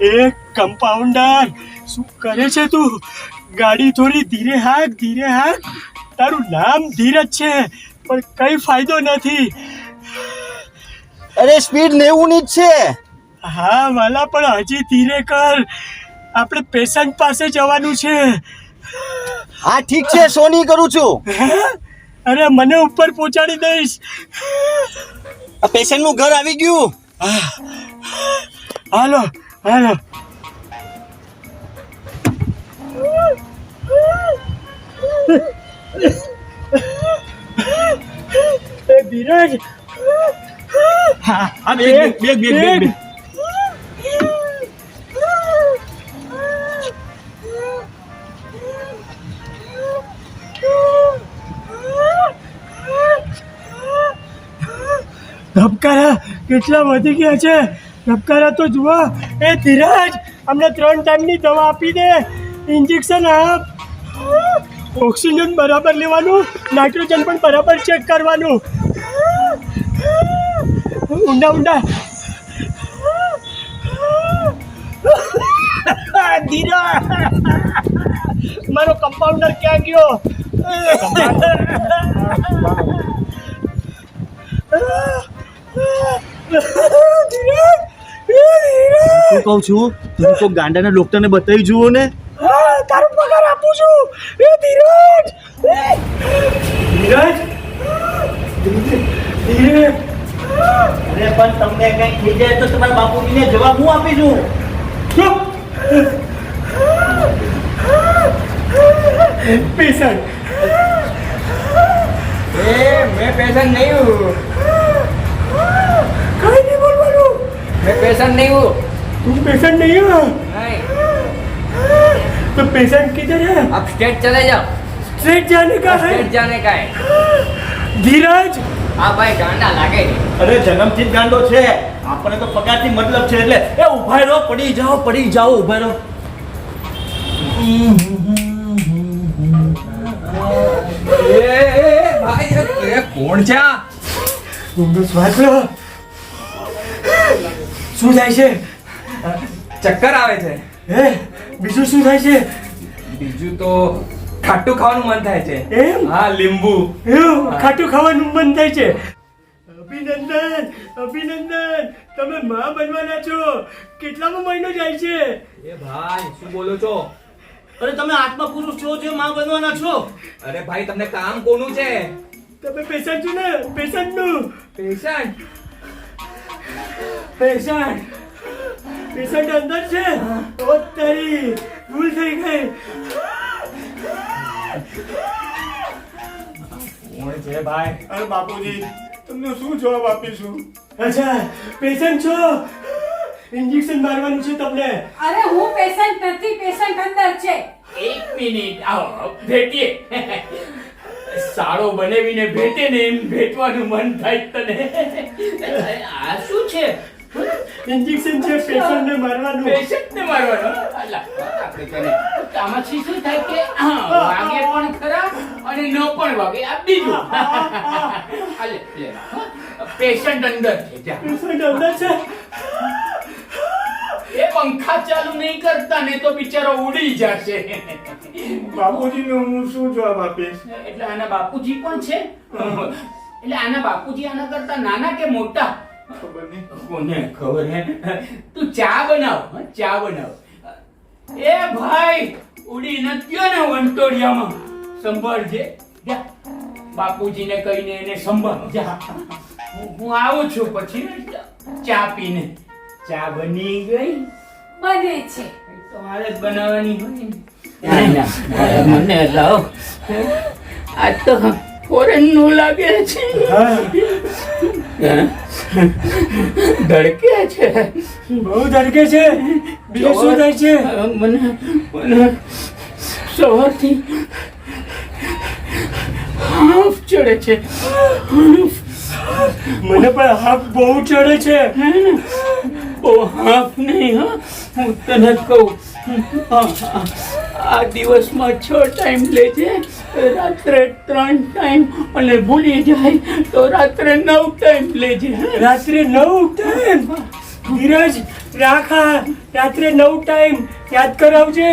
એ compounder, શું કરે છે તું? ગાડી થોડી ધીરે હાક. તારું નામ ધીરજ છે, પણ કઈ ફાયદો નથી. અરે સ્પીડ 90 ની જ છે. હા વાલા, પણ હજી ધીરે કર. આપણે પેશન્ટ પાસે જવાનું છે. હા ઠીક છે, સોની કરું છું. અરે મને ઉપર પહોંચાડી દઈશ. આ પેશન્ટ નું ઘર આવી ગયું. હાલો. એ ધીરજ, હા બેગ. ધબકારા કેટલા વધી ગયા છે. ધબકારા તો જુઓ. એ ધીરજ, અમને 3 ટાઈમની દવા આપી દે. ઇન્જેક્શન આપ. ઓક્સિજન બરાબર લેવાનું, નાઇટ્રોજન પણ બરાબર ચેક કરવાનું. ઊંડા. ધીરજ, મારો કમ્પાઉન્ડર ક્યાં ગયો? શું કહું છું, તમે કોઈ ગાંડાના ડોક્ટરને બતાવી જુઓ ને. તારો પગાર આપું છું. એ ધીરજ. અરે પણ તમને કઈ થઈ જાય તો તમારા બાપુજીને જવાબ હું આપીશું. પેશન્ટ. मैं पेशेंट नहीं हूँ। कहीं नहीं बोलवानो. मैं पेशेंट नहीं हूँ। तुम पेशेंट नहीं हो? नहीं। तो पेशेंट किधर है? आप स्ट्रेट चले जाओ। स्ट्रेट जाने का है. स्ट्रेट जाने का है। धीरज. हाँ भाई गांडा लागे। અરે જન્મથી જ ગાંડો છે. આપણે તો પગારથી મતલબ છે. એટલે એ ઉભા રહો, પડી જાઓ, ઉભા રહો. भाई ये कौन છે? ઊંડો શ્વાસ લો. શું થાય છે? ચક્કર આવે છે. બીજું શું થાય છે? બીજું તો ખાટું ખાવાનું મન થાય છે. એમ? હા લીંબુ. એવું ખાટું ખાવાનું મન થાય છે. અભિનંદન, તમે માં બનવાના છો. કેટલામો મહિનો જાય છે? એ ભાઈ શું બોલો છો? અરે તમે આત્મા પુરુષ છો જે માં બનવાના છો. અરે ભાઈ તમને કામ કોનું છે? તમે પેશન્ટ છો ને? પેશન્ટનું. પેશન્ટ અંદર છે. ઓ તારી ભૂલ થઈ ગઈ. કોણ છે ભાઈ? અરે બાપુજી, તમને શું જવાબ આપીશું? અચ્છા, પેશન્ટ છો. ઇન્જેક્શન મારવાનું છે તમને. અરે હું પેશન્ટ નથી, પેશન્ટ અંદર છે. એક મિનિટ આવો ભેટીએ. સાળો બનાવીને ભેટે ને એમ ભેટવાનું મન થાય તને. આ શું છે? ઇન્જેક્શન છે પેશન્ટને મારવાનું. પેશન્ટને મારવાનો? અલા આપણે તને આમાંથી શું થાય કે વાગે પણ ખરા અને ન પણ વાગે. આ બીજું લે પેશન્ટ અંદર છે. પેશન્ટ અંદર છે. એ પંખા ચાલુ નહીં કરતા ને તો બિચારો ઉડી જશે. બાપુજીને હું શું જવાબ આપીશ? એટલે આના બાપુજી પણ છે. એટલે આના બાપુજી આના કરતા નાના કે મોટા? ખબર નહીં. કોને ખબર હે? તું ચા બનાવ. એ ભાઈ ઉડી નત્યો ને વંટોડિયામાં. સંભાળજે. જા બાપુજીને કહીને એને સંભાળ. જા હું આવું છું પછી ચા પીને. ચા બની ગઈ? બને છે. તમારે જ બનાવવાની હોય ને. મને લાવ. આ તો ફોરેન નું લાગે છે. ધડકે છે. બહુ ધડકે છે. બીજું શું થાય છે? મને સવારથી હાફ ચડે છે. મને પણ હાફ બહુ ચડે છે. ઓ હાફ નહીં. હા હું તને કહું, આ દિવસમાં 6 ટાઈમ લેજે, રાત્રે 3 ટાઈમ, અને ભૂલી જાય તો રાત્રે 9 ટાઈમ લેજે. રાત્રે 9 ટાઈમ? ધીરજ, રાખા રાત્રે 9 ટાઈમ યાદ કરાવજે.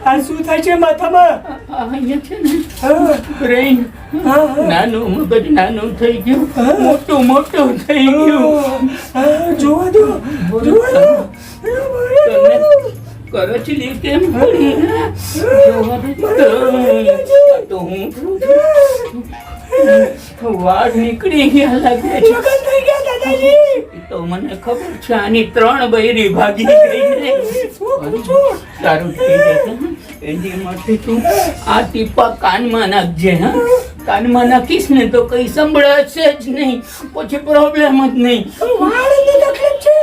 આ શું થાય છે માથામાં? અહીંયા છે ને હા, બ્રેઇન હા, હા. નાનું મગજ નાનું થઈ ગયું, મોટું મોટું થઈ ગયું. હા, જોવા દો. તને કરચલી કેમ પડી? જોવા દે તો હું વાળ નીકળી ગયા લાગે છે. લગન થઈ ગયા દાદાજી. તો મને ખબર છે આની 3 બૈરી ભાગી ગઈ ને. સારું થઈ જશે. એની માટે તું આ ટીપા કાનમાં નાખજે. હા, કાનમાં નાખીશ ને તો કઈ સંભળાશે જ નહીં, પછી પ્રોબ્લેમ જ નહીં. વાળની તકલીફ છે.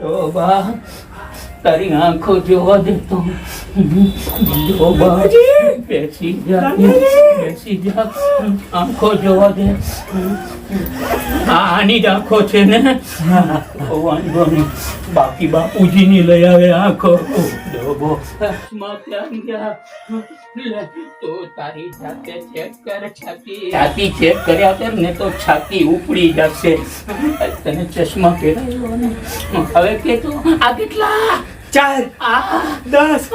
ઓ બા, તારી આંખો જોવા દે તો. જો બા, બેસી જા, બેસી જા. આંખો જોવા દે. આની જ આંખો છે ને? વાંધો નહીં, બાકી બાપુજીની લઈ આવે આંખો. ડોબો ક્યાં ગયા? લે, તો તારી જાતે ચેક કર છાતી ચેક કર્યા કર ને તો છાતી ઉપડી જશે. તને ચશ્મા પહેરાવ્યો ને, હવે કે તું આ કેટલા? 4, આ 10,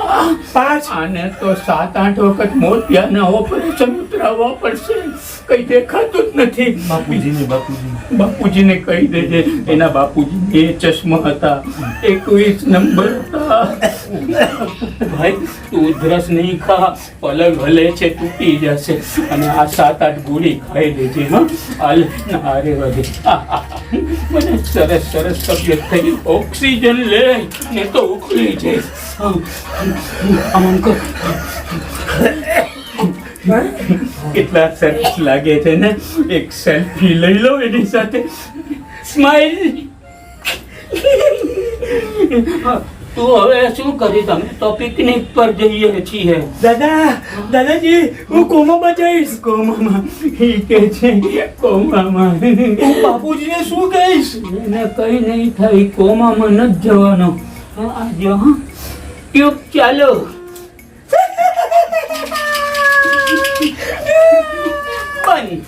5. આને તો 7-8 વખત મોતિયાના ઓપરેશન ઉતરાવવા પડશે. કઈ દેખાતું જ નથી. બાપુજીને કહી દેજે. એના બાપુજીને ચશ્મા હતા, 21 નંબર હતા. ભાઈ તું ઉધરસ નહીં ખા, પલંગ હલે છે તૂટી જશે. અને આ 7-8 ગોળી ખાઈ લેજે. હા, હાલ અરે વધે. મને સરસ સરસ તબિયત થઈ. ઓક્સિજન લે ને તો ઉકળી જઈશ. આમ કર. કેટલા સરસ લાગે છે ને. એક સેલ્ફી લઈ લો એની સાથે. સ્માઈલ. તું હવે શું કરીશ? અમે તો પિકનિક પર જઈએ છીએ. દાદાજી, હું કોમામાં જઈશ. કોમામાં? ઈ કે છે કોમામાં. બાપુજીને શું કહીશ? એને કઈ નહીં થાય, કોમામાં નથી જવાનો. આજે હા, ટ્યુબ ચાલો. બંધ.